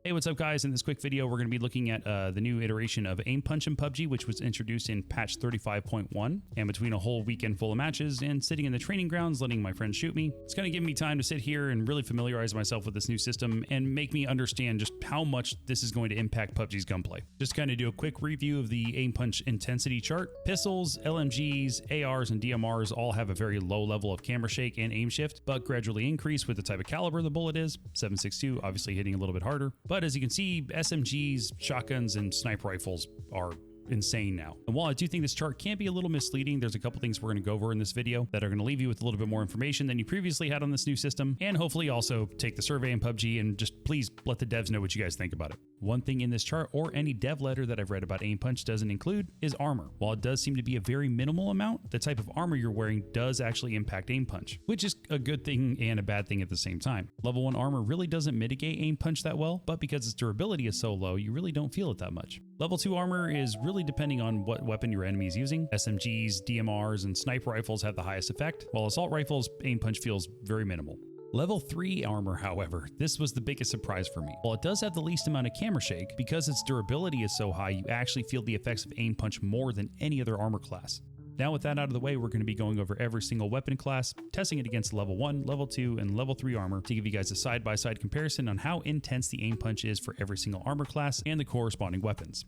Hey, what's up guys? In this quick video, we're going to be looking at the new iteration of aim punch in PUBG, which was introduced in patch 35.1. And between a whole weekend full of matches and sitting in the training grounds, letting my friends shoot me, it's going to give me time to sit here and really familiarize myself with this new system and make me understand just how much this is going to impact PUBG's gunplay. Just kind of do a quick review of the aim punch intensity chart. Pistols, LMGs, ARs, and DMRs all have a very low level of camera shake and aim shift, but gradually increase with the type of caliber the bullet is. 7.62 obviously hitting a little bit harder. But as you can see, SMGs, shotguns, and sniper rifles are insane now. And while I do think this chart can be a little misleading, there's a couple things we're going to go over in this video that are going to leave you with a little bit more information than you previously had on this new system, and hopefully also take the survey in PUBG and just please let the devs know what you guys think about it. One thing in this chart or any dev letter that I've read about aim punch doesn't include is armor. While it does seem to be a very minimal amount, the type of armor you're wearing does actually impact aim punch, which is a good thing and a bad thing at the same time. Level 1 armor really doesn't mitigate aim punch that well, but because its durability is so low, you really don't feel it that much. Level 2 armor is really depending on what weapon your enemy is using. SMGs, DMRs, and sniper rifles have the highest effect, while assault rifles, aim punch feels very minimal. Level 3 armor, however, this was the biggest surprise for me. While it does have the least amount of camera shake, because its durability is so high, you actually feel the effects of aim punch more than any other armor class. Now with that out of the way, we're going to be going over every single weapon class, testing it against level 1, level 2, and level 3 armor to give you guys a side-by-side comparison on how intense the aim punch is for every single armor class and the corresponding weapons.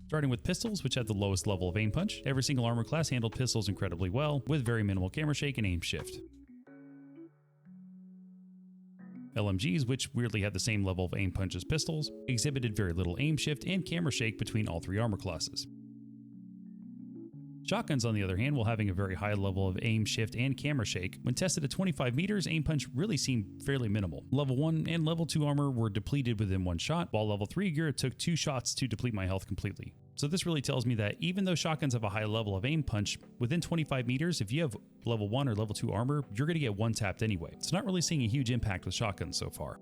Starting with pistols, which had the lowest level of aim punch, every single armor class handled pistols incredibly well, with very minimal camera shake and aim shift. LMGs, which weirdly had the same level of aim punch as pistols, exhibited very little aim shift and camera shake between all three armor classes. Shotguns, on the other hand, while having a very high level of aim shift and camera shake, when tested at 25 meters, aim punch really seemed fairly minimal. Level 1 and level 2 armor were depleted within one shot, while level 3 gear it took 2 shots to deplete my health completely. So this really tells me that even though shotguns have a high level of aim punch, within 25 meters, if you have level 1 or level 2 armor, you're going to get one tapped anyway. It's not really seeing a huge impact with shotguns so far.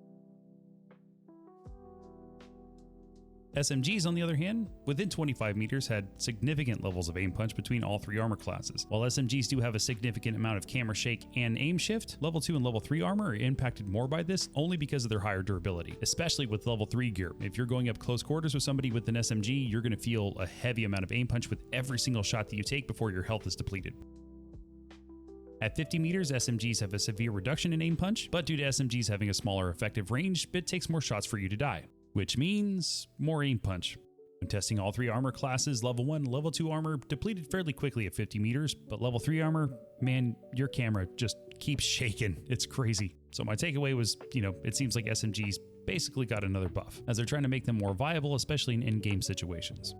SMGs, on the other hand, within 25 meters had significant levels of aim punch between all three armor classes. While SMGs do have a significant amount of camera shake and aim shift, level 2 and level 3 armor are impacted more by this only because of their higher durability, especially with level 3 gear. If you're going up close quarters with somebody with an SMG, you're going to feel a heavy amount of aim punch with every single shot that you take before your health is depleted. At 50 meters, SMGs have a severe reduction in aim punch, but due to SMGs having a smaller effective range, it takes more shots for you to die, which means more aim punch. When testing all three armor classes, level 1, level 2 armor depleted fairly quickly at 50 meters, but level 3 armor, man, your camera just keeps shaking. It's crazy. So my takeaway was, it seems like SMGs basically got another buff, as they're trying to make them more viable, especially in in-game situations.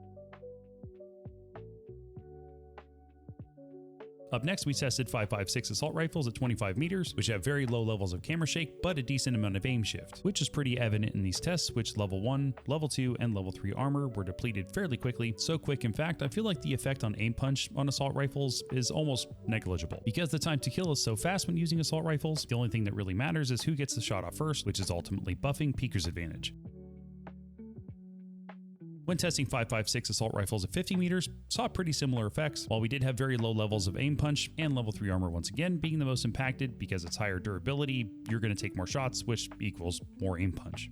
Up next, we tested 5.56 assault rifles at 25 meters, which have very low levels of camera shake, but a decent amount of aim shift, which is pretty evident in these tests, which level 1, level 2, and level 3 armor were depleted fairly quickly. So quick, in fact, I feel like the effect on aim punch on assault rifles is almost negligible. Because the time to kill is so fast when using assault rifles, the only thing that really matters is who gets the shot off first, which is ultimately buffing Peeker's advantage. When testing 5.56 assault rifles at 50 meters, saw pretty similar effects, while we did have very low levels of aim punch and level 3 armor once again being the most impacted because it's higher durability, you're going to take more shots, which equals more aim punch.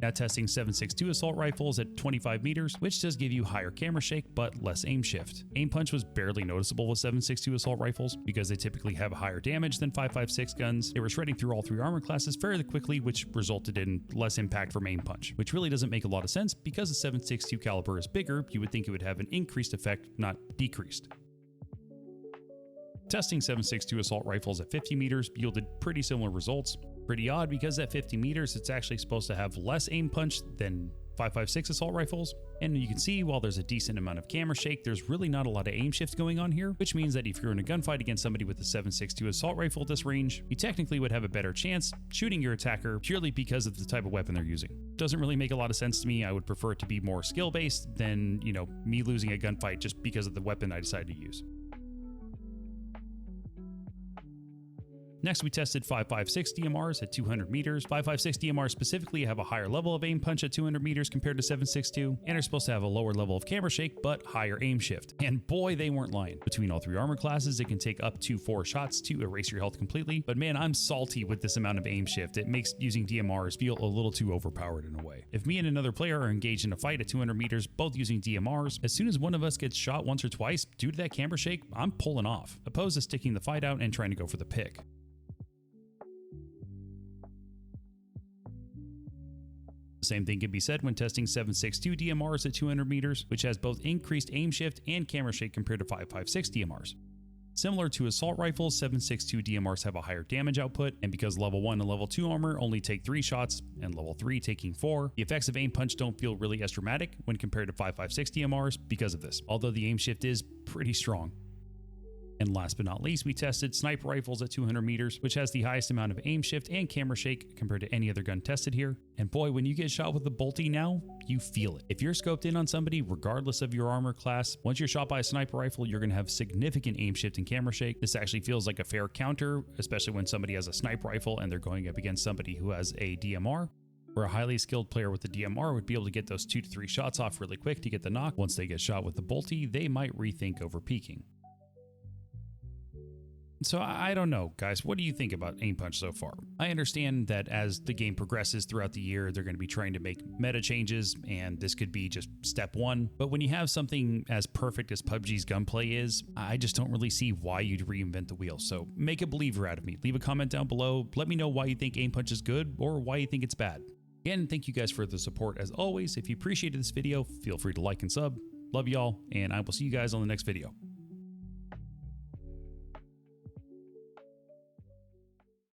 Now testing 7.62 assault rifles at 25 meters, which does give you higher camera shake, but less aim shift. Aim punch was barely noticeable with 7.62 assault rifles because they typically have higher damage than 5.56 guns. They were shredding through all three armor classes fairly quickly, which resulted in less impact from aim punch, which really doesn't make a lot of sense because the 7.62 caliber is bigger. You would think it would have an increased effect, not decreased. Testing 7.62 assault rifles at 50 meters yielded pretty similar results. Pretty odd because at 50 meters, it's actually supposed to have less aim punch than 5.56 assault rifles. And you can see while there's a decent amount of camera shake, there's really not a lot of aim shift going on here, which means that if you're in a gunfight against somebody with a 7.62 assault rifle at this range, you technically would have a better chance shooting your attacker purely because of the type of weapon they're using. Doesn't really make a lot of sense to me. I would prefer it to be more skill-based than, me losing a gunfight just because of the weapon I decided to use. Next, we tested 5.56 DMRs at 200 meters. 5.56 DMRs specifically have a higher level of aim punch at 200 meters compared to 7.62, and are supposed to have a lower level of camera shake, but higher aim shift. And boy, they weren't lying. Between all three armor classes, it can take up to 4 shots to erase your health completely. But man, I'm salty with this amount of aim shift. It makes using DMRs feel a little too overpowered in a way. If me and another player are engaged in a fight at 200 meters, both using DMRs, as soon as one of us gets shot once or twice, due to that camera shake, I'm pulling off, opposed to sticking the fight out and trying to go for the pick. The same thing can be said when testing 7.62 DMRs at 200 meters, which has both increased aim shift and camera shake compared to 5.56 DMRs. Similar to assault rifles, 7.62 DMRs have a higher damage output, and because level 1 and level 2 armor only take 3 shots, and level 3 taking 4, the effects of aim punch don't feel really as dramatic when compared to 5.56 DMRs because of this, although the aim shift is pretty strong. And last but not least, we tested sniper rifles at 200 meters, which has the highest amount of aim shift and camera shake compared to any other gun tested here. And boy, when you get shot with the bolty now, you feel it. If you're scoped in on somebody, regardless of your armor class, once you're shot by a sniper rifle, you're going to have significant aim shift and camera shake. This actually feels like a fair counter, especially when somebody has a sniper rifle and they're going up against somebody who has a DMR. Where a highly skilled player with the DMR would be able to get those 2 to 3 shots off really quick to get the knock. Once they get shot with the bolty, they might rethink over peeking. So I don't know, guys, what do you think about aim punch so far? I understand that as the game progresses throughout the year, they're going to be trying to make meta changes, and this could be just step 1. But when you have something as perfect as PUBG's gunplay is, I just don't really see why you'd reinvent the wheel. So make a believer out of me. Leave a comment down below. Let me know why you think aim punch is good or why you think it's bad. Again, thank you guys for the support as always. If you appreciated this video, feel free to like and sub. Love y'all, and I will see you guys on the next video.